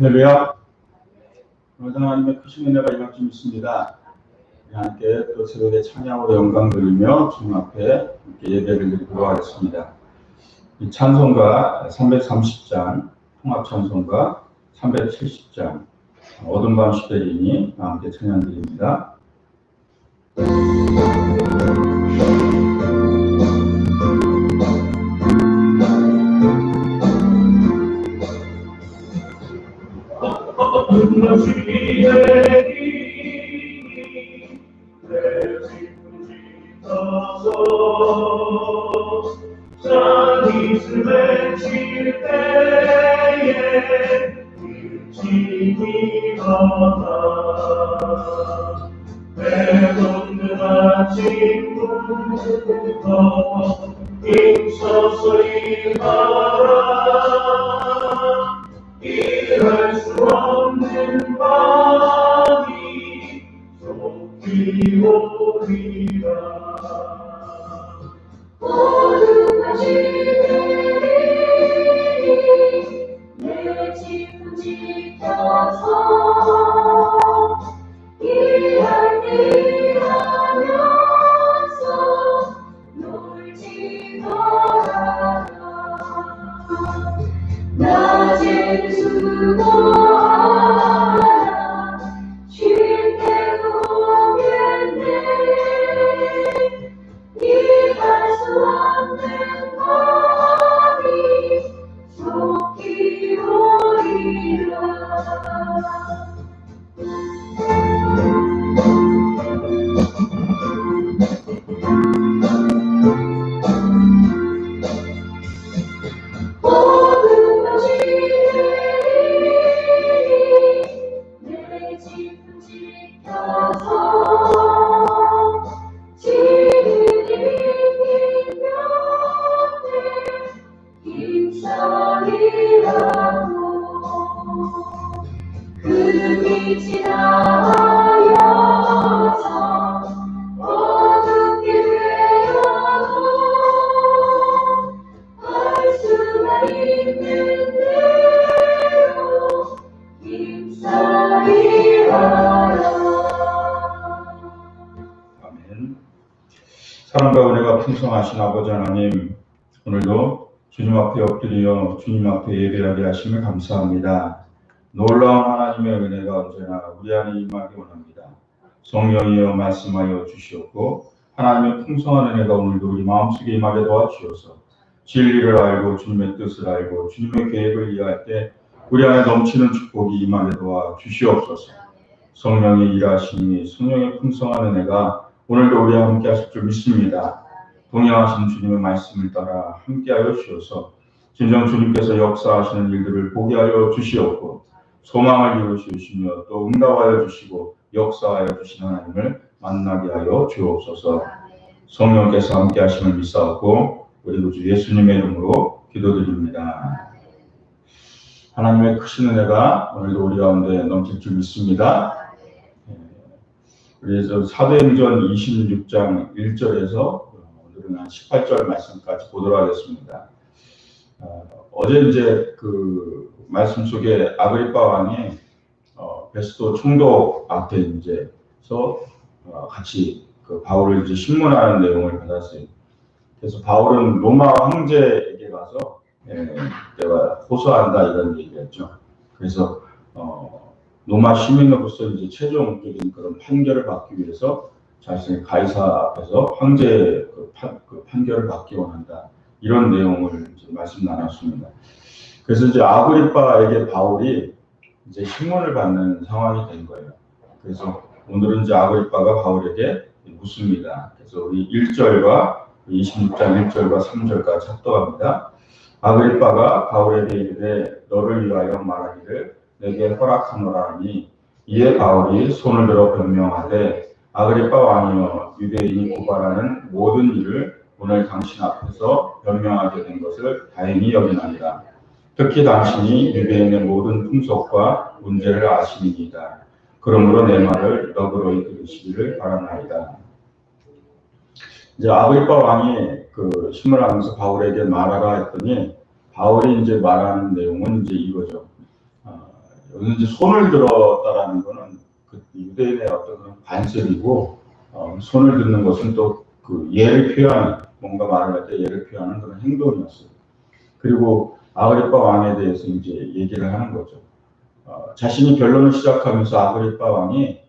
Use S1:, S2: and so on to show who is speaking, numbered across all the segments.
S1: 할렐루야. 하나님의 크신 은혜가 이만큼 있습니다. 함께 또 새벽에 찬양으로 영광 돌리며 주님 앞에 함께 예배를 드리도록 하겠습니다. 이 찬송가 330장, 통합찬송가 370장, 어둠 밤 시대이니 함께 찬양 드립니다.
S2: 어둠 밤 시대이니 내 지금 지켜서 자깃을 외칠 때에 일진이 가다 배돋는 아침부터 힘써서 일하라 일할 수 없는 밤이 속히 오리라.
S3: 어둠 밤 시대이니 내 지금 지켜서 일할 때 일하면서 놀지 말아라. 낮에는 수고하라 쉴 때도 오겠네. 일할 수 없는 밤이 속히 오리라. 어둠 밤 시대이니 내 지금 지켜서 지금이 비긴 곁에 힘써 일하고 그 빛이 나여서 어둡게 되어도 할 수만 있는 대로 힘써 일하라.
S1: 아멘. 사랑과 은혜가 풍성하신 아버지 하나님, 오늘도 주님 앞에 엎드려 주님 앞에 예배하게 하심을 감사합니다. 놀라운 하나님의 은혜가 언제나 우리 안에 임하기 원합니다. 성령이여 말씀하여 주시옵고 하나님의 풍성한 은혜가 오늘도 우리 마음속에 임하게 도와주셔서 진리를 알고 주님의 뜻을 알고 주님의 계획을 이해할 때 우리 안에 넘치는 축복이 임하게 도와주시옵소서. 성령의 일하심이 성령의 풍성한 은혜가 오늘도 우리와 함께 하실 줄 믿습니다. 동행하신 주님의 말씀을 따라 함께하여 주셔서 진정 주님께서 역사하시는 일들을 보게 하여 주시옵고 소망을 이루시며 또 응답하여 주시고 역사하여 주신 하나님을 만나게 하여 주옵소서. 성령께서 함께 하심을 믿사옵고 우리 구주 예수님의 이름으로 기도드립니다. 하나님의 크신 은혜가 오늘도 우리 가운데 넘칠 줄 믿습니다. 우리 사도행전 26장 1절에서 오늘은 한 18절 말씀까지 보도록 하겠습니다. 어제 이제 그 말씀 속에 아그리파 왕이 베스도 총독 앞에 이제서 같이 그 바울을 이제 신문하는 내용을 받았어요. 그래서 바울은 로마 황제에게 가서 내가 호소한다 이런 얘기했죠. 그래서 로마 시민으로서 이제 최종적인 그런 판결을 받기 위해서 자신의 가이사 앞에서 황제의 그 판결을 받기 원한다. 이런 내용을 이제 말씀 나눴습니다. 그래서 이제 아그리파에게 바울이 이제 신문을 받는 상황이 된 거예요. 그래서 오늘은 이제 아그리파가 바울에게 묻습니다. 그래서 우리 1절과 26장 1절과 3절까지 합독합니다. 아그리파가 바울에게 이르되 너를 위하여 말하기를 내게 허락하노라 하니 이에 바울이 손을 들어 변명하되 아그리파 왕이여 유대인이 고발하는 모든 일을 오늘 당신 앞에서 변명하게 된 것을 다행히 여기나니라. 특히 당신이 유대인의 모든 풍속과 문제를 아시니이다. 그러므로 내 말을 너그러이 들으시기를 바라나이다. 이제 아그리파 왕이 그 신문하면서 바울에게 말하라 했더니 바울이 이제 말하는 내용은 이제 이거죠. 여기 이제 손을 들었다라는 거는 그 유대인의 어떤 그런 관습이고, 손을 드는 것은 또 그 예를 표현하는, 뭔가 말을 할 때 예를 표현하는 그런 행동이었어요. 그리고 아그리파 왕에 대해서 이제 얘기를 하는 거죠. 자신이 변론을 시작하면서 아그리파 왕이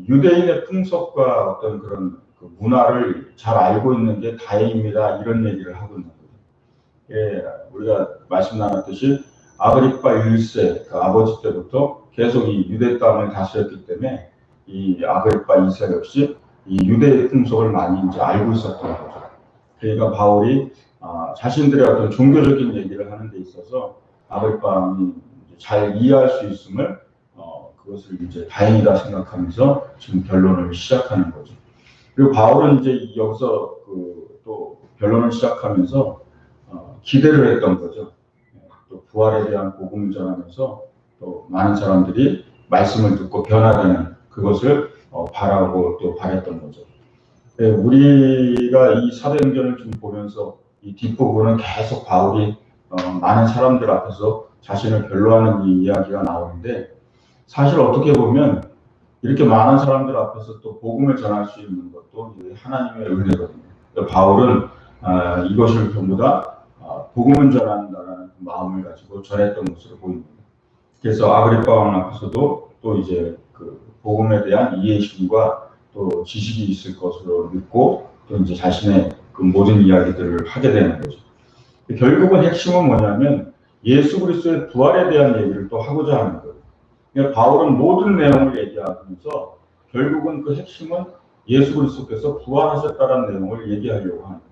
S1: 유대인의 풍속과 어떤 그런 그 문화를 잘 알고 있는 게 다행입니다. 이런 얘기를 하고 있는 거죠. 예, 우리가 말씀 나눴듯이 아그리파 1세, 그 아버지 때부터 계속 이 유대 땅을 다스렸기 때문에 이 아그리파 2세 역시 이 유대의 풍속을 많이 이제 알고 있었던 거죠. 그러니까 바울이 자신들의 어떤 종교적인 얘기를 하는 데 있어서 아그리파 왕이 잘 이해할 수 있음을 그것을 이제 다행이다 생각하면서 지금 변론을 시작하는 거죠. 그리고 바울은 이제 여기서 또 변론을 시작하면서 기대를 했던 거죠. 또 부활에 대한 복음을 전하면서 또 많은 사람들이 말씀을 듣고 변화되는 그것을 바라고 또 바랬던 거죠. 우리가 이 사도행전을 좀 보면서 이 뒷부분은 계속 바울이 많은 사람들 앞에서 자신을 변론하는 이 이야기가 나오는데, 사실 어떻게 보면 이렇게 많은 사람들 앞에서 또 복음을 전할 수 있는 것도 하나님의 은혜거든요. 바울은 이것을 전부 다 복음을 전한다는 마음을 가지고 전했던 것으로 보입니다. 그래서 아그리파 왕 앞에서도 또 이제 그 복음에 대한 이해심과 또 지식이 있을 것으로 믿고 또 이제 자신의 그 모든 이야기들을 하게 되는 거죠. 결국은 핵심은 뭐냐면 예수 그리스도의 부활에 대한 얘기를 또 하고자 하는 거예요. 그러니까 바울은 모든 내용을 얘기하면서 결국은 그 핵심은 예수 그리스도께서 부활하셨다는 내용을 얘기하려고 하는 거예요.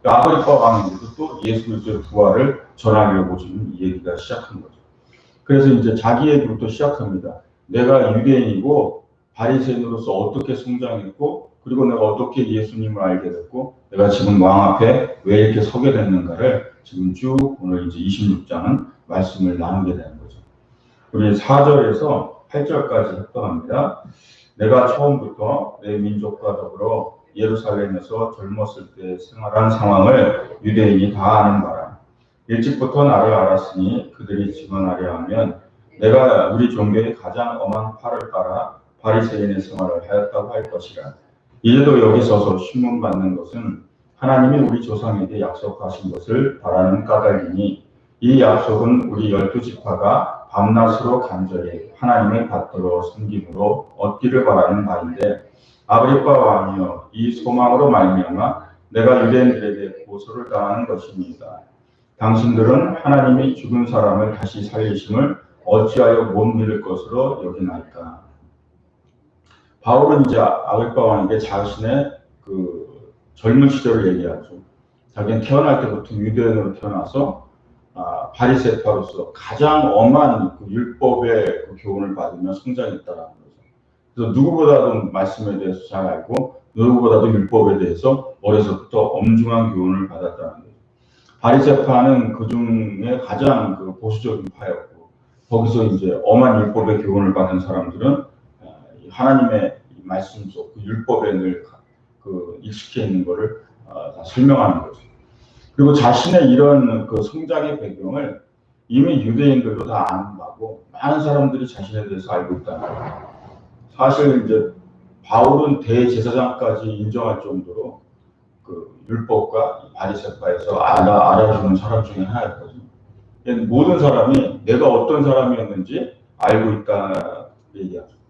S1: 그러니까 아그리파 왕에게도 또 예수 그리스도의 부활을 전하려고 지금 이 얘기가 시작한 거죠. 그래서 이제 자기 얘기부터 시작합니다. 내가 유대인이고 바리새인으로서 어떻게 성장했고, 그리고 내가 어떻게 예수님을 알게 됐고, 내가 지금 왕 앞에 왜 이렇게 서게 됐는가를 지금 쭉 오늘 이제 26장은 말씀을 나누게 되는 거죠. 우리 4절에서 8절까지 합독합니다. 내가 처음부터 내 민족과 더불어 예루살렘에서 젊었을 때 생활한 상황을 유대인이 다 아는 바라. 일찍부터 나를 알았으니 그들이 증언하려 하면 내가 우리 종교의 가장 엄한 팔을 따라 바리새인의 생활을 하였다고 할 것이라. 이제도 여기 서서 신문받는 것은 하나님이 우리 조상에게 약속하신 것을 바라는 까닭이니, 이 약속은 우리 12지파가 밤낮으로 간절히 하나님을 받들어 섬김으로 얻기를 바라는 바인데, 아그리파 왕이여, 이 소망으로 말미암아 내가 유대인들에게 고소를 당하는 것입니다. 당신들은 하나님이 죽은 사람을 다시 살리심을 어찌하여 못 믿을 것으로 여기나이까. 바울은 이제 아그리파 왕에게 자신의 그 젊은 시절을 얘기하죠. 자기는 태어날 때부터 유대인으로 태어나서 바리새파로서 가장 엄한 그 율법의 그 교훈을 받으며 성장했다라는 거죠. 그래서 누구보다도 말씀에 대해서 잘 알고 누구보다도 율법에 대해서 어려서부터 엄중한 교훈을 받았다는 거죠. 바리새파는 그 중에 가장 그 보수적인 파였고, 거기서 이제 엄한 율법의 교훈을 받은 사람들은 하나님의 말씀 속 그 율법에 늘 그 익숙해 있는 것을 다 설명하는 거죠. 그리고 자신의 이런 그 성장의 배경을 이미 유대인들도 다 아는 바고 많은 사람들이 자신에 대해서 알고 있다는 거예요. 사실 이제 바울은 대제사장까지 인정할 정도로 그 율법과 바리새파에서 알아주는 사람 중에 하나였거든요. 모든 사람이 내가 어떤 사람이었는지 알고 있다 얘기하죠.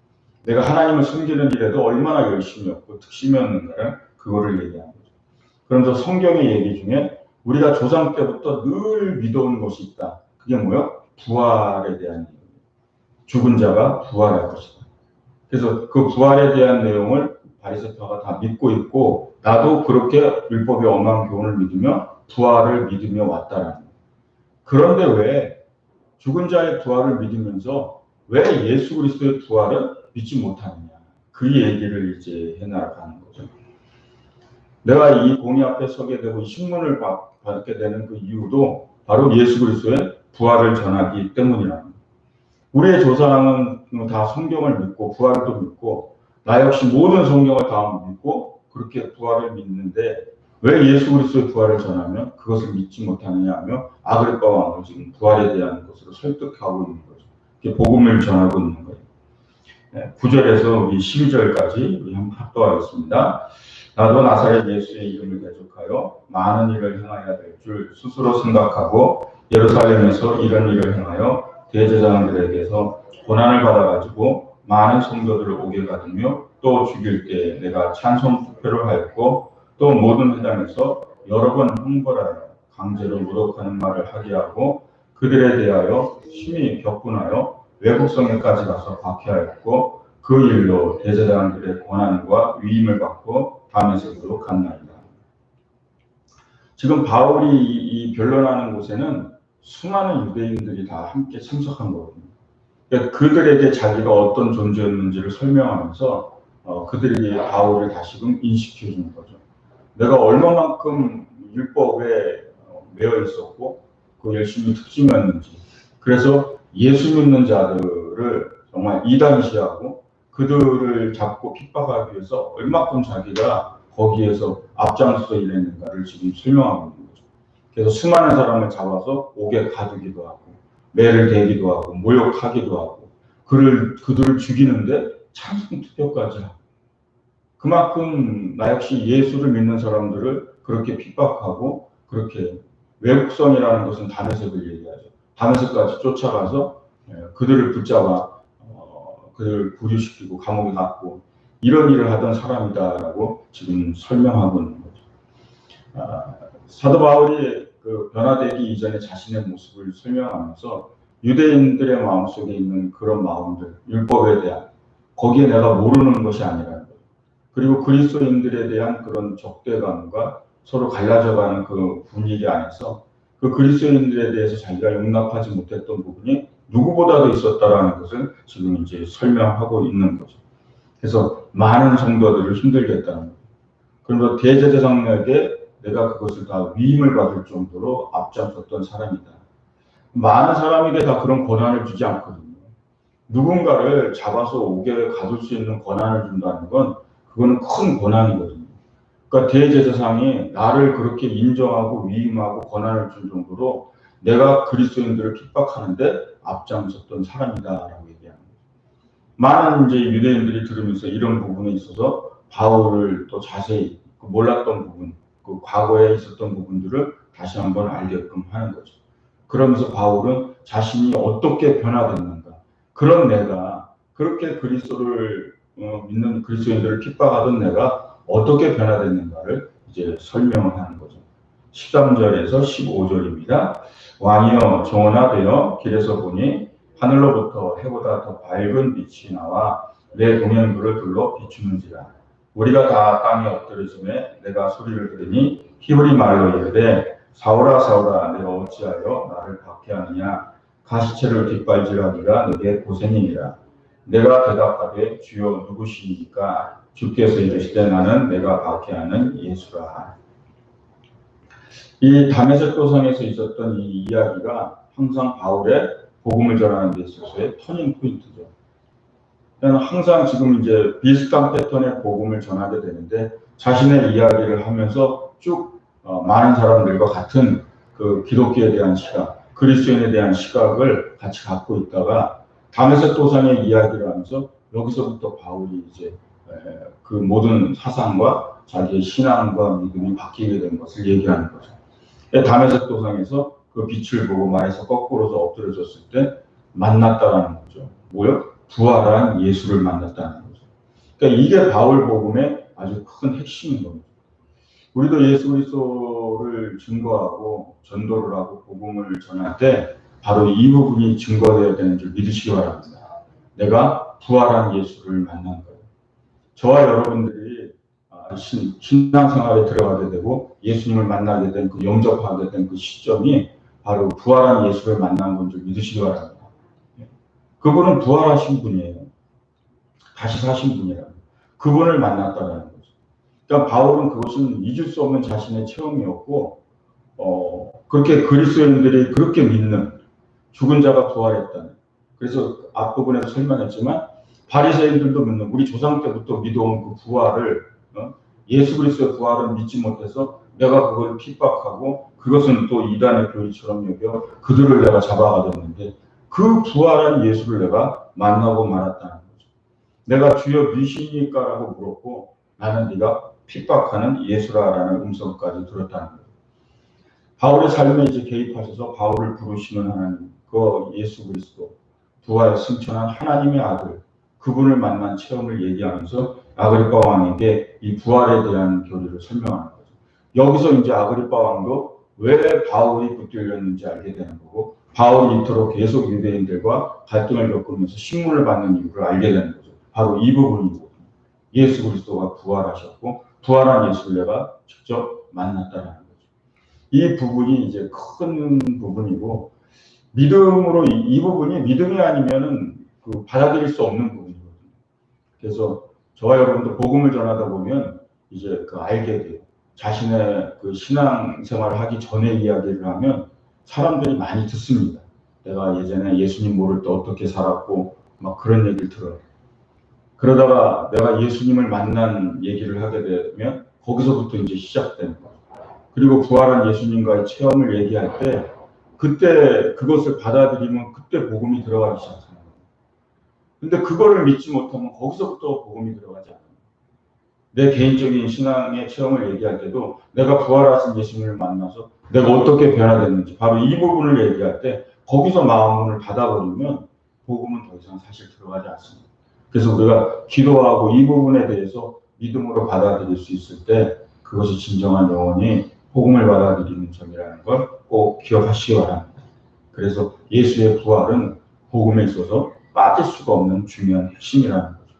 S1: 내가 하나님을 섬기는 일에도 얼마나 열심이었고 특심이었는가를 그거를 얘기하는 거죠. 그러면서 성경의 얘기 중에 우리가 조상 때부터 늘 믿어온 것이 있다. 그게 뭐예요? 부활에 대한 얘기입니다. 죽은 자가 부활할 것이다. 그래서 그 부활에 대한 내용을 바리새파가 다 믿고 있고, 나도 그렇게 율법의 엄한 교훈을 믿으며 부활을 믿으며 왔다라는 거예요. 그런데 왜 죽은 자의 부활을 믿으면서 왜 예수 그리스도의 부활을 믿지 못하느냐, 그 얘기를 이제 해나가는 거죠. 내가 이 공의 앞에 서게 되고 신문을 받게 되는 그 이유도 바로 예수 그리스도의 부활을 전하기 때문이라는 거예요. 우리의 조상은 다 성경을 믿고 부활도 믿고, 나 역시 모든 성경을 다 믿고 그렇게 부활을 믿는데 왜 예수 그리스도의 부활을 전하면 그것을 믿지 못하느냐 하며 아그리파 왕을 지금 부활에 대한 것으로 설득하고 있는 거죠. 복음을 전하고 있는 거예요. 9절에서 우리 12절까지 우리 한번 합독하겠습니다. 나도 나사렛 예수의 이름을 대적하여 많은 일을 행하여야 될 줄 스스로 생각하고 예루살렘에서 이런 일을 행하여 대제사장들에게서 고난을 받아가지고 많은 성도들을 오게 가두며 또 죽일 때 내가 찬송 투표를 하였고 또 모든 회당에서 여러 번 형벌하여 강제로 모독하는 말을 하게 하고 그들에 대하여 심히 격분하여 외국성에까지 가서 박해하였고 그 일로 대제사장들의 고난과 위임을 받고 다메섹으로 갔나이다. 지금 바울이 이 변론하는 곳에는 수많은 유대인들이 다 함께 참석한 거거든요. 그러니까 그들에게 자기가 어떤 존재였는지를 설명하면서 그들에게 바울을 다시금 인식해 주는 거죠. 내가 얼마만큼 율법에 매여 있었고 그 열심히 특징이었는지, 그래서 예수 믿는 자들을 정말 이단시하고 그들을 잡고 핍박하기 위해서 얼마큼 자기가 거기에서 앞장서서 일했는가를 지금 설명하고 있는 거죠. 그래서 수많은 사람을 잡아서 옥에 가두기도 하고 매를 대기도 하고 모욕하기도 하고 그들을 죽이는데 찬송 투표까지 하고, 그만큼 나 역시 예수를 믿는 사람들을 그렇게 핍박하고, 그렇게 외국성이라는 것은 다메섹을 얘기하죠. 다메섹까지 쫓아가서 그들을 붙잡아 그들을 구류시키고 감옥에 놨고 이런 일을 하던 사람이다라고 지금 설명하고 있는 거죠. 사도 바울이 그 변화되기 이전에 자신의 모습을 설명하면서 유대인들의 마음속에 있는 그런 마음들, 율법에 대한, 거기에 내가 모르는 것이 아니라는 거예요. 그리고 그리스도인들에 대한 그런 적대감과 서로 갈라져가는 그 분위기 안에서 그 그리스도인들에 대해서 자기가 용납하지 못했던 부분이 누구보다도 있었다라는 것을 지금 이제 설명하고 있는 거죠. 그래서 많은 성도들을 힘들게 했다는 거예요. 그러면서 대제사장에게 내가 그것을 다 위임을 받을 정도로 앞장섰던 사람이다. 많은 사람에게 다 그런 권한을 주지 않거든요. 누군가를 잡아서 옥에 가둘 수 있는 권한을 준다는 건 그거는 큰 권한이거든요. 그러니까 대제사장이 나를 그렇게 인정하고 위임하고 권한을 준 정도로 내가 그리스도인들을 핍박하는데 앞장섰던 사람이다라고 얘기합니다. 많은 이제 유대인들이 들으면서 이런 부분에 있어서 바울을 또 자세히 몰랐던 부분, 그 과거에 있었던 부분들을 다시 한번 알게끔 하는 거죠. 그러면서 바울은 자신이 어떻게 변화됐는가, 그런 내가 그렇게 그리스도를 믿는 그리스도인들을 핍박하던 내가 어떻게 변화됐는가를 이제 설명을 하는 거죠. 13절에서 15절입니다. 왕이여 정원아 되어 길에서 보니 하늘로부터 해보다 더 밝은 빛이 나와 내 동행구를 둘러 비추는지라. 우리가 다 땅에 엎드려짐에 내가 소리를 들으니 히브리 말로 이르되 사울아 사울아 내가 어찌하여 나를 박해하느냐. 가시체를 뒷발질하기가 내게 고생이니라. 내가 대답하되 주여 누구시니까. 주께서 이르시되 나는 내가 박해하는 예수라. 이 다메섹 도성에서 있었던 이 이야기가 항상 바울의 복음을 전하는 데 있어서의 터닝 포인트죠. 항상 지금 이제 비슷한 패턴의 복음을 전하게 되는데 자신의 이야기를 하면서 쭉 많은 사람들과 같은 그 기독교에 대한 시각, 그리스도인에 대한 시각을 같이 갖고 있다가 다메섹 도성의 이야기를 하면서 여기서부터 바울이 이제 그 모든 사상과 자기의 신앙과 믿음이 바뀌게 된 것을 얘기하는 거죠. 다메섹 도상에서 그 빛을 보고 말에서 거꾸로서 엎드려졌을 때 만났다라는 거죠. 뭐요? 부활한 예수를 만났다는 거죠. 그러니까 이게 바울 복음의 아주 큰 핵심인 겁니다. 우리도 예수 그리스도를 증거하고 전도를 하고 복음을 전할 때 바로 이 부분이 증거되어야 되는 줄 믿으시기 바랍니다. 내가 부활한 예수를 만난 거예요. 저와 여러분들이 신앙생활에 들어가게 되고 예수님을 만나게 된 그 영접하게 된 그 시점이 바로 부활한 예수를 만난 건 줄 믿으시기 바랍니다. 그분은 부활하신 분이에요. 다시 사신 분이라고. 그분을 만났다는 거죠. 그러니까 바울은 그것은 잊을 수 없는 자신의 체험이었고 그렇게 그리스도인들이 그렇게 믿는 죽은 자가 부활했다는. 그래서 앞부분에서 설명했지만 바리새인들도 믿는, 우리 조상 때부터 믿어온 그 부활을 예수 그리스도의 부활을 믿지 못해서 내가 그걸 핍박하고 그것은 또 이단의 교리처럼 여겨 그들을 내가 잡아가졌는데 그 부활한 예수를 내가 만나고 말았다는 거죠. 내가 주여 누구시니까라고 물었고 나는 네가 핍박하는 예수라라는 음성까지 들었다는 거예요. 바울의 삶에 이제 개입하셔서 바울을 부르시는 하나님, 그 예수 그리스도, 부활 승천한 하나님의 아들, 그분을 만난 체험을 얘기하면서 아그리파 왕에게 이 부활에 대한 교리를 설명하는 거죠. 여기서 이제 아그리파 왕도 왜 바울이 붙들렸는지 알게 되는 거고, 바울이 이토록 계속 유대인들과 갈등을 겪으면서 신문을 받는 이유를 알게 되는 거죠. 바로 이 부분이거든요. 예수 그리스도가 부활하셨고 부활한 예수를 내가 직접 만났다는 거죠. 이 부분이 이제 큰 부분이고, 믿음으로 이 부분이 믿음이 아니면은 그 받아들일 수 없는 부분이거든요. 그래서 저와 여러분들 복음을 전하다 보면 이제 그 알게 돼요. 자신의 그 신앙생활을 하기 전에 이야기를 하면 사람들이 많이 듣습니다. 내가 예전에 예수님 모를 때 어떻게 살았고 막 그런 얘기를 들어요. 그러다가 내가 예수님을 만난 얘기를 하게 되면 거기서부터 이제 시작되는 거예요. 그리고 부활한 예수님과의 체험을 얘기할 때 그때 그것을 받아들이면 그때 복음이 들어가기 시작하는 거예요. 근데 그거를 믿지 못하면 거기서부터 복음이 들어가지 않아요. 내 개인적인 신앙의 체험을 얘기할 때도 내가 부활하신 예수님을 만나서 내가 어떻게 변화됐는지 바로 이 부분을 얘기할 때 거기서 마음문을 닫아버리면 복음은 더 이상 사실 들어가지 않습니다. 그래서 우리가 기도하고 이 부분에 대해서 믿음으로 받아들일 수 있을 때 그것이 진정한 영혼이 복음을 받아들이는 점이라는 걸 꼭 기억하시기 바랍니다. 그래서 예수의 부활은 복음에 있어서 빠질 수가 없는 중요한 핵심이라는 거죠.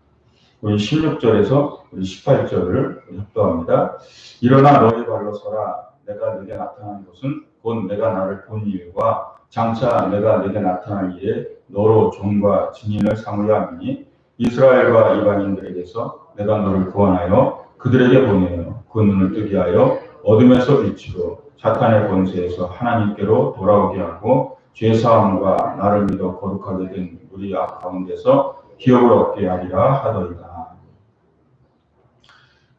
S1: 우리 16절에서 우리 18절을 협도합니다. 일어나 너의 발로 서라. 내가 네게 나타난 것은 곧 내가 나를 본 일과 장차 내가 네게 나타날 일에 너로 종과 증인을 삼으려 하니 이스라엘과 이방인들에게서 내가 너를 구원하여 그들에게 보내어 그 눈을 뜨게 하여 어둠에서 빛으로 사탄의 권세에서 하나님께로 돌아오게 하고 죄사함과 나를 믿어 거룩하게 된 우리 악 가운데서 기업을 얻게 하리라 하더이다.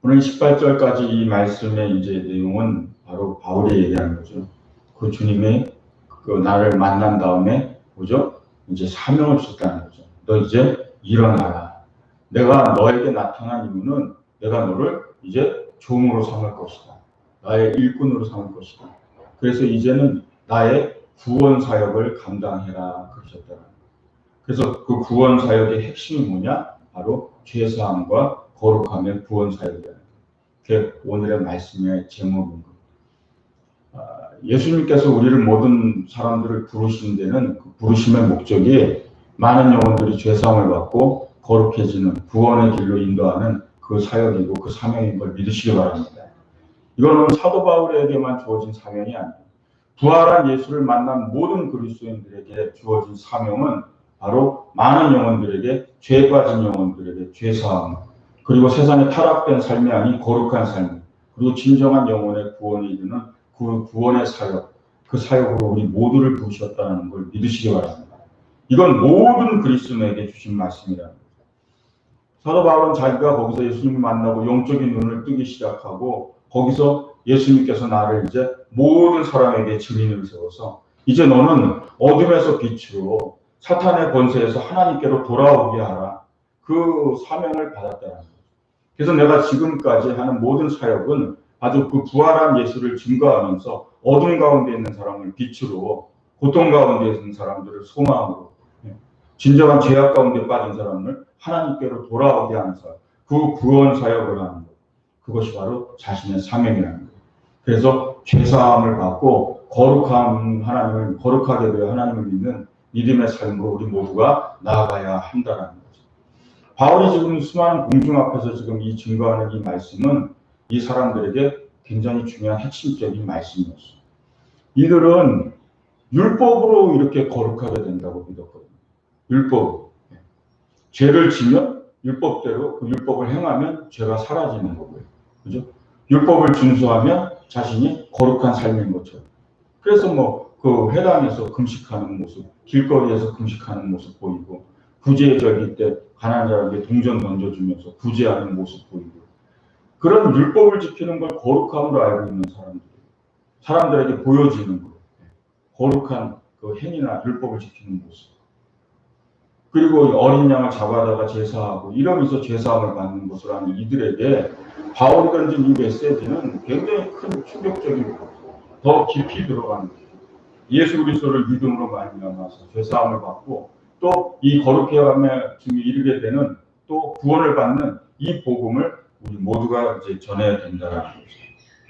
S1: 오늘 18절까지 이 말씀의 이제 내용은 바로 바울이 얘기하는 거죠. 그 주님이 그 나를 만난 다음에 뭐죠? 이제 사명을 주셨다는 거죠. 너 이제 일어나라. 내가 너에게 나타난 이유는 내가 너를 이제 종으로 삼을 것이다. 나의 일꾼으로 삼을 것이다. 그래서 이제는 나의 구원 사역을 감당해라 그러셨다. 그래서 그 구원 사역의 핵심이 뭐냐? 바로 죄사함과 거룩함의 구원 사역이다. 그게 오늘의 말씀의 제목인 것. 예수님께서 우리를 모든 사람들을 부르신 데는 그 부르심의 목적이 많은 영혼들이 죄사함을 받고 거룩해지는 구원의 길로 인도하는 그 사역이고 그 사명인 걸 믿으시기 바랍니다. 이거는 사도 바울에게만 주어진 사명이 아니에요. 부활한 예수를 만난 모든 그리스도인들에게 주어진 사명은 바로 많은 영혼들에게, 죄 빠진 영혼들에게 죄사함, 그리고 세상에 타락된 삶이 아닌 거룩한 삶, 그리고 진정한 영혼의 구원에 이르는 그 구원의 사역, 그 사역으로 우리 모두를 부르셨다는 걸 믿으시기 바랍니다. 이건 모든 그리스도인에게 주신 말씀이라는 거예요. 사도 바울은 자기가 거기서 예수님을 만나고 영적인 눈을 뜨기 시작하고 거기서 예수님께서 나를 이제 모든 사람에게 증인을 세워서 이제 너는 어둠에서 빛으로 사탄의 권세에서 하나님께로 돌아오게 하라. 그 사명을 받았다는 거예요. 그래서 내가 지금까지 하는 모든 사역은 아주 그 부활한 예수를 증거하면서 어둠 가운데 있는 사람을 빛으로, 고통 가운데 있는 사람들을 소망으로, 진정한 죄악 가운데 빠진 사람을 하나님께로 돌아오게 하는 사람, 그 구원 사역을 하는 것. 그것이 바로 자신의 사명이라는 거예요. 그래서 죄사함을 받고 거룩한 하나님을, 거룩하게 되어 하나님을 믿는 믿음의 삶으로 우리 모두가 나아가야 한다는 거죠. 바울이 지금 수많은 공중 앞에서 지금 이 증거하는 이 말씀은 이 사람들에게 굉장히 중요한 핵심적인 말씀이었어요. 이들은 율법으로 이렇게 거룩하게 된다고 믿었거든요. 율법. 죄를 지면 율법대로 그 율법을 행하면 죄가 사라지는 거고요. 그죠? 율법을 준수하면 자신이 거룩한 삶인 것처럼. 그래서 뭐 그 회당에서 금식하는 모습, 길거리에서 금식하는 모습 보이고, 구제절기 때 가난한 자에게 동전 던져주면서 구제하는 모습 보이고, 그런 율법을 지키는 걸 거룩함으로 알고 있는 사람들에게 보여지는 거예요. 거룩한 그 행위나 율법을 지키는 모습. 그리고 어린 양을 잡아다가 제사하고 이러면서 제사함을 받는 것을 하는 이들에게 바울이 던진 이 메시지는 굉장히 큰 충격적인 거예요. 더 깊이 들어가는 거예요. 예수 그리스도를 믿음으로 말미암아서 제사함을 받고 또 이 거룩해함에 이르게 되는 또 구원을 받는 이 복음을 우리 모두가 이제 전해야 된다는 거죠.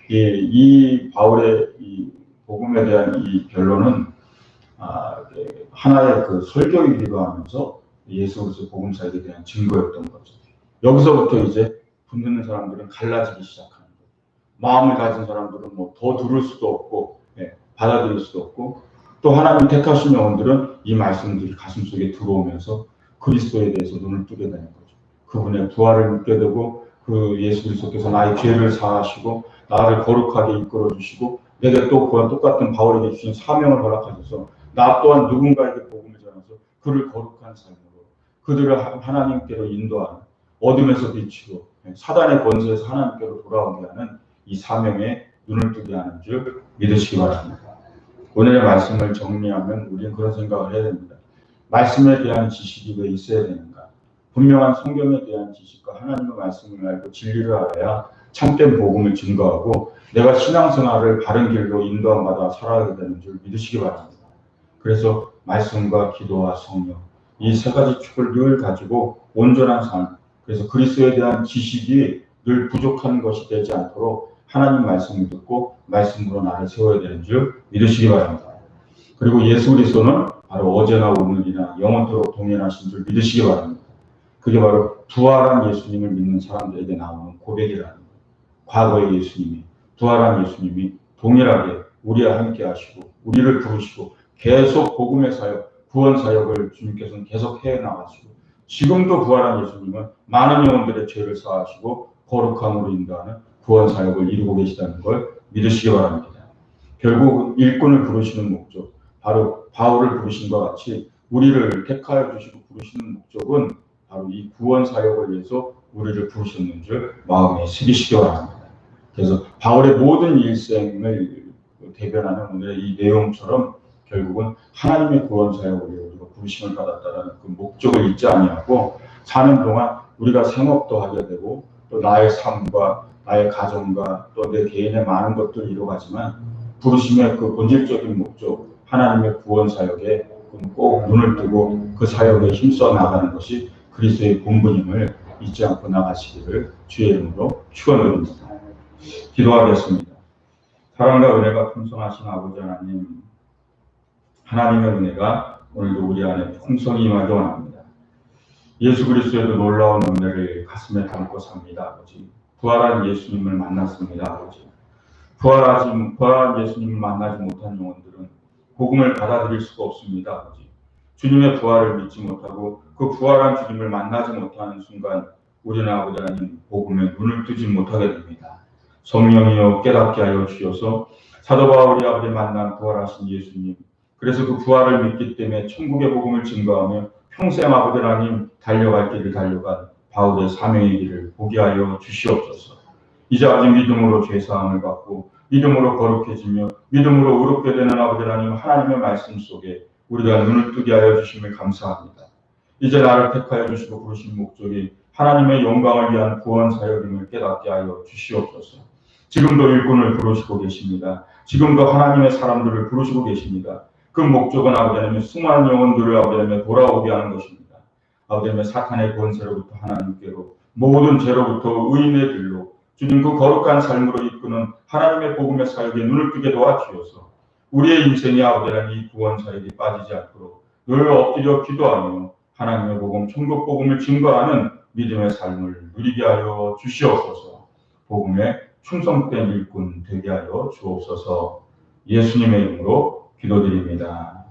S1: 이 바울의 이 복음에 대한 이 결론은 하나의 그 설교이기도 하면서 예수 그리스도 복음사에 대한 증거였던 거죠. 여기서부터 이제 듣는 사람들은 갈라지기 시작하는 거예요. 마음을 가진 사람들은 뭐 더 들을 수도 없고 받아들일 수도 없고 또 하나님 택하신 영혼들은 이 말씀들이 가슴속에 들어오면서 그리스도에 대해서 눈을 뜨게 되는 거죠. 그분의 부활을 믿게 되고 그 예수 그리스도께서 나의 죄를 사하시고 나를 거룩하게 이끌어 주시고 내게 또 그와 똑같은 바울에게 주신 사명을 허락하셔서 나 또한 누군가에게 복음을 전해서 그를 거룩한 삶으로 그들을 하나님께로 인도하는 어둠에서 빛으로 사단의 권세에서 하나님께로 돌아오게 하는 이 사명에 눈을 뜨게 하는 줄 믿으시기 바랍니다. 오늘의 말씀을 정리하면 우리는 그런 생각을 해야 됩니다. 말씀에 대한 지식이 왜 있어야 되는가? 분명한 성경에 대한 지식과 하나님의 말씀을 알고 진리를 알아야 참된 복음을 증거하고 내가 신앙생활을 바른 길로 인도함 받아 살아가게 되는 줄 믿으시기 바랍니다. 그래서 말씀과 기도와 성령 이 세 가지 축을 늘 가지고 온전한 삶, 그래서 그리스도에 대한 지식이 늘 부족한 것이 되지 않도록 하나님 말씀을 듣고 말씀으로 나를 세워야 되는 줄 믿으시기 바랍니다. 그리고 예수 그리스도는 바로 어제나 오늘이나 영원토록 동일하신 줄 믿으시기 바랍니다. 그게 바로 부활한 예수님을 믿는 사람들에게 나오는 고백이라는 거예요. 과거의 예수님이, 부활한 예수님이 동일하게 우리와 함께 하시고 우리를 부르시고 계속 복음의 사역, 구원 사역을 주님께서는 계속 해나가시고 지금도 부활한 예수님은 많은 영혼들의 죄를 사하시고 거룩함으로 인도하는 구원 사역을 이루고 계시다는 걸 믿으시기 바랍니다. 결국 일꾼을 부르시는 목적, 바로 바울을 부르신 것 같이 우리를 택하여 주시고 부르시는 목적은 바로 이 구원 사역을 위해서 우리를 부르셨는 줄 마음에 새기시기 바랍니다. 그래서 바울의 모든 일생을 대변하는 오늘의 이 내용처럼 결국은 하나님의 구원 사역을 위해 우리가 부르심을 받았다는 그 목적을 잊지 아니하고 사는 동안 우리가 생업도 하게 되고 또 나의 삶과 나의 가정과 또 내 개인의 많은 것들을 이루어가지만 부르심의 그 본질적인 목적 하나님의 구원 사역에 꼭 눈을 뜨고 그 사역에 힘써 나가는 것이 그리스도의 본분임을 잊지 않고 나가시기를 주의 이름으로 축원드립니다. 기도하겠습니다. 사랑과 은혜가 풍성하신 아버지 하나님, 하나님의 은혜가 오늘도 우리 안에 풍성히 임하기 원합니다. 예수 그리스도에도 놀라운 은혜를 가슴에 담고 삽니다. 아버지. 부활한 예수님을 만났습니다. 아버지. 부활한 예수님을 만나지 못한 영혼들은 복음을 받아들일 수가 없습니다. 아버지. 주님의 부활을 믿지 못하고 그 부활한 주님을 만나지 못하는 순간 우리는 아버지 하나님 복음에 눈을 뜨지 못하게 됩니다. 성령이여 깨닫게 하여 주셔서 사도 바울이 아버지 만난 부활하신 예수님, 그래서 그 부활을 믿기 때문에 천국의 복음을 증거하며 평생 아버지 하나님 달려갈 길을 달려간 바울의 사명의 길을 보게 하여 주시옵소서. 이제 아버지 믿음으로 죄사함을 받고 믿음으로 거룩해지며 믿음으로 의롭게 되는 아버지 하나님 하나님의 말씀 속에 우리가 눈을 뜨게 하여 주심을 감사합니다. 이제 나를 택하여 주시고 부르신 목적이 하나님의 영광을 위한 구원 사역임을 깨닫게 하여 주시옵소서. 지금도 일꾼을 부르시고 계십니다. 지금도 하나님의 사람들을 부르시고 계십니다. 그 목적은 아버지 하나님 수많은 영혼들을 아버지 하나님 돌아오게 하는 것입니다. 아버지 하나님 사탄의 권세로부터 하나님께로 모든 죄로부터 의인의 길로 주님 그 거룩한 삶으로 이끄는 하나님의 복음의 사역에 눈을 뜨게 도와주셔서 우리의 인생이 아버지 하나님 이 구원 사역에 빠지지 않도록 늘 엎드려 기도하며 하나님의 복음, 천국 복음을 증거하는 믿음의 삶을 누리게 하여 주시옵소서. 복음에 충성된 일꾼 되게 하여 주옵소서. 예수님의 이름으로 기도드립니다.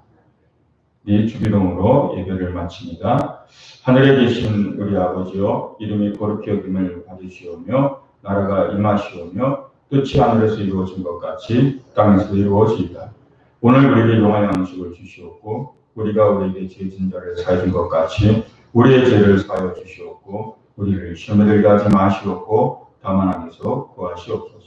S1: 이 주기도문으로 예배를 마칩니다. 하늘에 계신 우리 아버지여, 이름이 거룩히 여김을 받으시오며 나라가 임하시오며 뜻이 하늘에서 이루어진 것 같이 땅에서 이루어지이다. 오늘 우리에게 용할 양식을 주시옵고 우리가 우리에게 죄 진 자를 사해 준 것 같이 우리의 죄를 사하여 주시옵고 우리를 시험에 들게 하지 마시옵고 다만 악에서 구하시옵소서.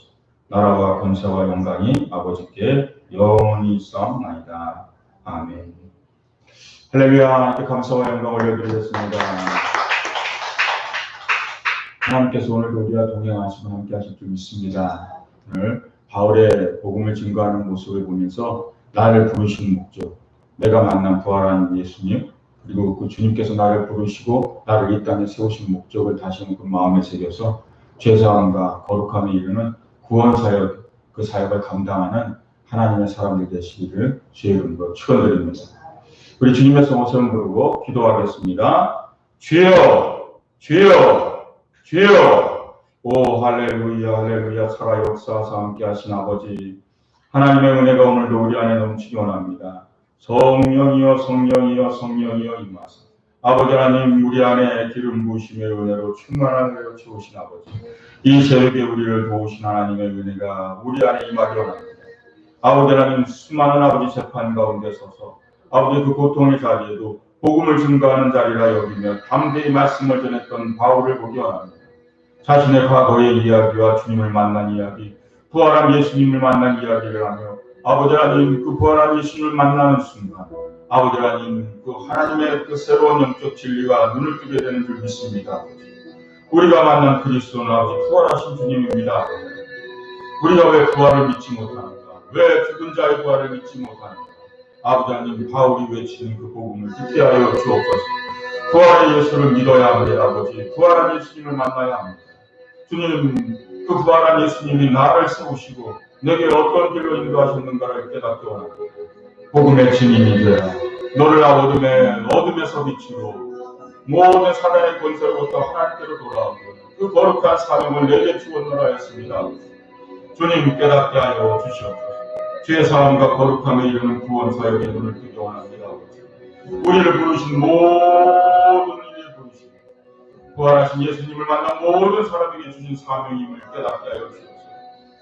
S1: 나라와 권세와 영광이 아버지께 영원히 있사옵나이다. 아멘. 할렐루야. 하나님께 감사와 영광 올려드리겠습니다. 하나님께서 오늘도 우리와 동행하시고 함께 하실 줄 믿습니다. 오늘 바울의 복음을 증거하는 모습을 보면서 나를 부르신 목적, 내가 만난 부활한 예수님, 그리고 그 주님께서 나를 부르시고 나를 이 땅에 세우신 목적을 다시 한번 마음에 새겨서 죄사함과 거룩함에 이르는 구원 사역, 그 사역을 감당하는 하나님의 사람들 되시기를 주의 이름으로 축원드립니다. 우리 주님의 성호성을 부르고 기도하겠습니다. 주여, 주여, 주여. 오 할렐루야, 할렐루야. 살아 역사하사 함께 하신 아버지 하나님의 은혜가 오늘도 우리 안에 넘치기 원합니다. 성령이여, 성령이여, 성령이여 임하사 아버지 하나님, 우리 안에 기름 부으심의 은혜로 충만한 은혜로 채우신 아버지, 이 새벽에 우리를 도우신 하나님의 은혜가 우리 안에 임하기 원합니다. 아버지 하나님, 수많은 아버지 재판 가운데 서서 아버지 그 고통의 자리에도 복음을 증거하는 자리라 여기며 담대히 말씀을 전했던 바울을 보기 원합니다. 자신의 과거의 이야기와 주님을 만난 이야기, 부활한 예수님을 만난 이야기를 하며 아버지 하나님, 그 부활한 예수님을 만나는 순간 아버지 하나님, 그 하나님의 그 새로운 영적 진리가 눈을 뜨게 되는 줄 믿습니다. 우리가 만난 그리스도는 아버지 부활하신 주님입니다. 우리가 왜 부활을 믿지 못합니까? 왜 죽은 자의 부활을 믿지 못합니까? 아버지 하나님, 바울이 외치는 그 복음을 듣게 하여 주옵소서. 부활의 예수를 믿어야 합니다. 아버지, 부활한 예수님을 만나야 합니다. 주님, 그 부활한 예수님이 나를 세우시고 내게 어떤 길로 인도하셨는가를 깨닫게 원합니다. 복음의 증인이 되어 너를 어둠에서 비추고 모든 사단의 권세로부터 하나님께로 돌아오고 그 거룩한 사명을 내게 주었노라 했습니다. 주님, 깨닫게 하여 주시옵소서. 주의 사함과 거룩함에 이르는 구원 사역에 눈을 뜨게 원합니다. 우리를 부르신 모든 이를 부르신 부활하신 예수님을 만난 모든 사람에게 주신 사명임을 깨닫게 하여 주옵소서.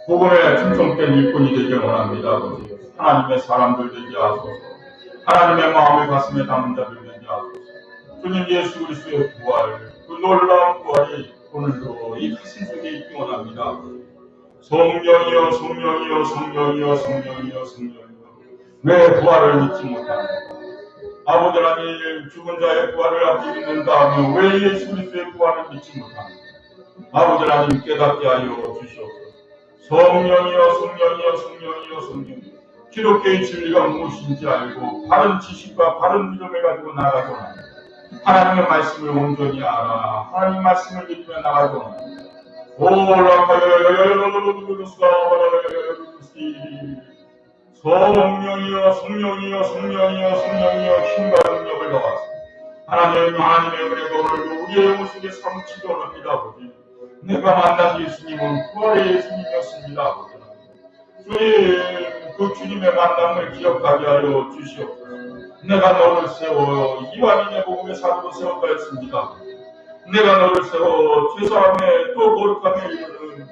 S1: 복음에 충성된 일꾼이 되길 원합니다. 아버지, 하나님의 사람들 되게 하소서. 하나님의 마음을 가슴에 담은 자들 되게 하소서. 주님 예수 그리스도의 부활, 그 놀라운 부활이 오늘도 이 가슴 속에 있기 원합니다. 성령이여, 성령이여, 성령이여, 성령이여, 성령이여. 왜 부활을 믿지 못합니까? 아버지 하나님, 죽은 자의 부활을 앞에 믿는다 하며 왜 예수 그리스도의 부활을 믿지 못합니까? 아버지 하나님, 깨닫게 하여 주시옵소서. 성령이여, 성령이여, 성령이여, 성령이여. 기독교의 진리가 무엇인지 알고 바른 지식과 바른 믿음을 가지고 나아가고 합니다. 하나님의 말씀을 온전히 알아 하나님 말씀을 믿으며 나아가고 합니다. 성령이여, 성령이여, 성령이여, 성령이여. 힘과 능력을 더하사 하나님의 은혜가 오늘도 우리의 모습에 사무치게 원합니다. 아버지, 내가 만난 예수님은 부활의 예수님이었습니다. 아버지, 주님, 그 주님의 만남을 기억하게 하여 주시옵소서. 내가 너를 세워 이완인의 복음의 사도로 세웠다 했습니다. 내가 너를 세워 죄사함에 또 거룩함에 이르는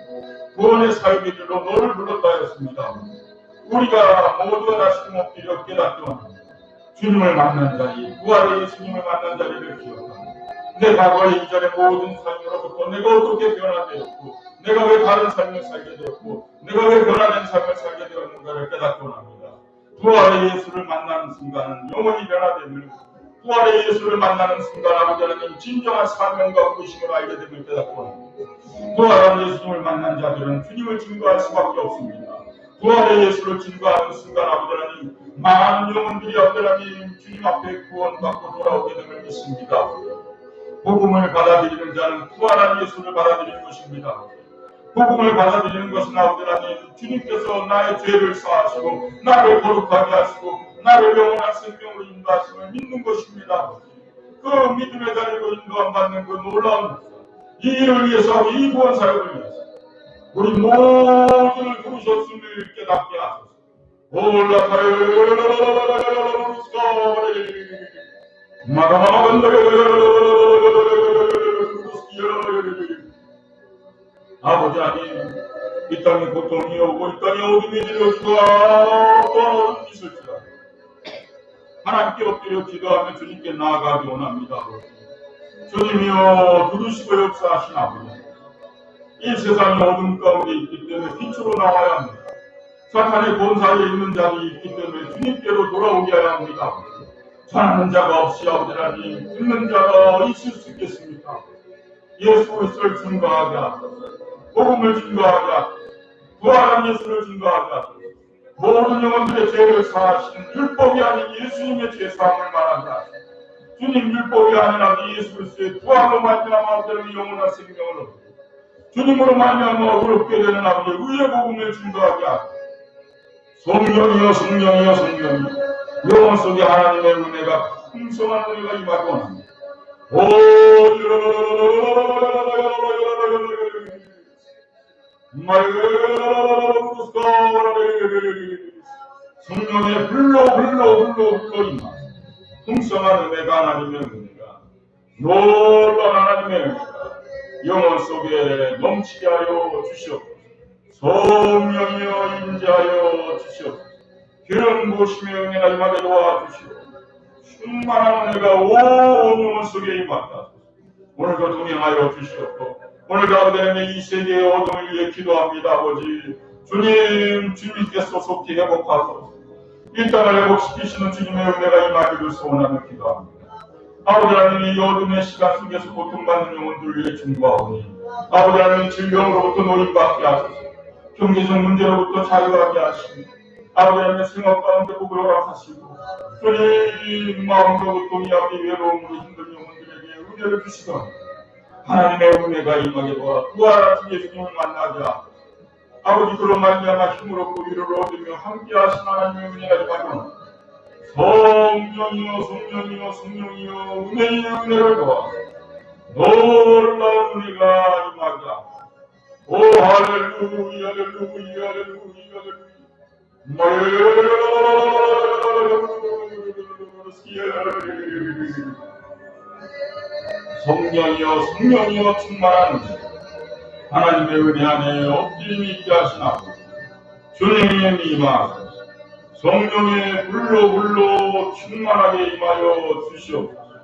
S1: 구원의 사역의 길로 너를 불렀다 했습니다. 우리가 모두가 다시 엎드려 깨닫게 합니다. 주님을 만난 자리, 부활의 예수님을 만난 자리를 기억합니다. 내 과거의 이전의 모든 삶으로부터 내가 어떻게 변화되었고, 내가 왜 다른 삶을 살게 되었고, 내가 왜 변화된 삶을 살게 되었는가를 깨닫게 합니다. 부활의 예수를 만나는 순간 영원히 변화됨을, 부활의 예수를 만나는 순간 아버지 하나님 진정한 사명과 부르심을 알게 됨을 깨닫게 합니다. 부활한 예수님을 만난 자들은 주님을 증거할 수밖에 없습니다. 부활의 예수를 증거하는 순간 아버지 하나님 많은 영혼들이 아버지 하나님 주님 앞에 구원받고 돌아오게 됨을 믿습니다. 복음을 받아들이는 자는 부활한 예수를 받아들이는 것입니다. 복음을 받아들이는 것은 아버지 하나님 주님께서 나의 죄를 사하시고 나를 거룩하게 하시고 나를 영원한 생명으로 인도하심을 믿는 것입니다. 그 믿음의 자리로 인도함 받는 그 놀라운 이 일을 위해서 이 구원 사역을 위해서 우리 모두를 부르셨음을 깨닫게 하소서. 아버지 하나님, 이 땅에 고통이 오고 이 땅에 어둠이 들어오고 어떤 어둠이 있을지라 하나님께 엎드려 기도하며 주님께 나아가기 원합니다. 주님이여, 부르시고 역사하신 아버지, 이 세상이 어둠 가운데 있기 때문에 빛으로 나와야 합니다. 사탄의 본사에 있는 자들이 있기 때문에 주님께로 돌아오게 해야 합니다. 전하는 자가 없이 아버지 하나님 듣는 자가 있을 수 있겠습니까? 예수 그리스도를 증거하게 하소서. 복음을 증거하게 하소서. 부활한 예수를 증거하게 하소서. 모든 영혼들의 죄를 사하시는 율법이 아닌 예수님의 죄 사함을 말하게 하소서. 주님 율법이 아니라 예수 그리스도의 부활로 말미암아 아버지의 영원한 생명을 얻고 주님으로 말미암아 얻게 되는 아버지의 의의 복음을 증거하게 하소서. 성령이여 성령이여 성령이여 영혼 속에 하나님의 은혜가 풍성한 은혜가 임하기 원합니다. 성령의 불로 임하 풍성한 은혜가 하나님의 은혜가 놀라운 하나님의 은혜가 영혼 속에 넘치게 하여 주시옵소서. 성령이여 인자하여 주시옵소서. 기름 부으심의 은혜가 임하게 도와주시고 충만한 은혜가 온 영혼 속에 임하다. 오늘도 동행하여 주시옵고 오늘도 아버지 이 세계의 어둠을 위해 기도합니다. 아버지 주님께서 속히 회복하소서. 이 땅을 회복시키시는 주님의 은혜가 임하기를 소원하며 기도합니다. 아버지 하나님 이 어둠의 시간 속에서 고통받는 영혼들을 위해 중보하오니 아버지 하나님 질병으로부터 노임받게 하소서. 경제적 문제로부터 자유하게 하시고 아버지 하나님 생업 가운데 복을 허락하시고 주님 마음으로부터 미아비 외로움으로 힘든 영혼들에게 은혜를 주시던 하나님의 은혜가 임하게 도와 부활하신 예수님을 만나게 하소서. 아버지 그로 말미암아 힘을 얻고 위로를 얻으며 함께 하신 하나님의 은혜가 임하게 하소서. 성령이여 성령이여 성령이여 은혜의 은혜를 도와 놀라운 은혜가 임하게 하소서. 오 할렐루야 할렐루야 할렐루야 성령이여 성령이여 충만한 은혜 하나님의 은혜 안에 엎드림이 있게 하시나 주님의 임하소서. 성령의 불로 충만하게 임하여 주시옵소서.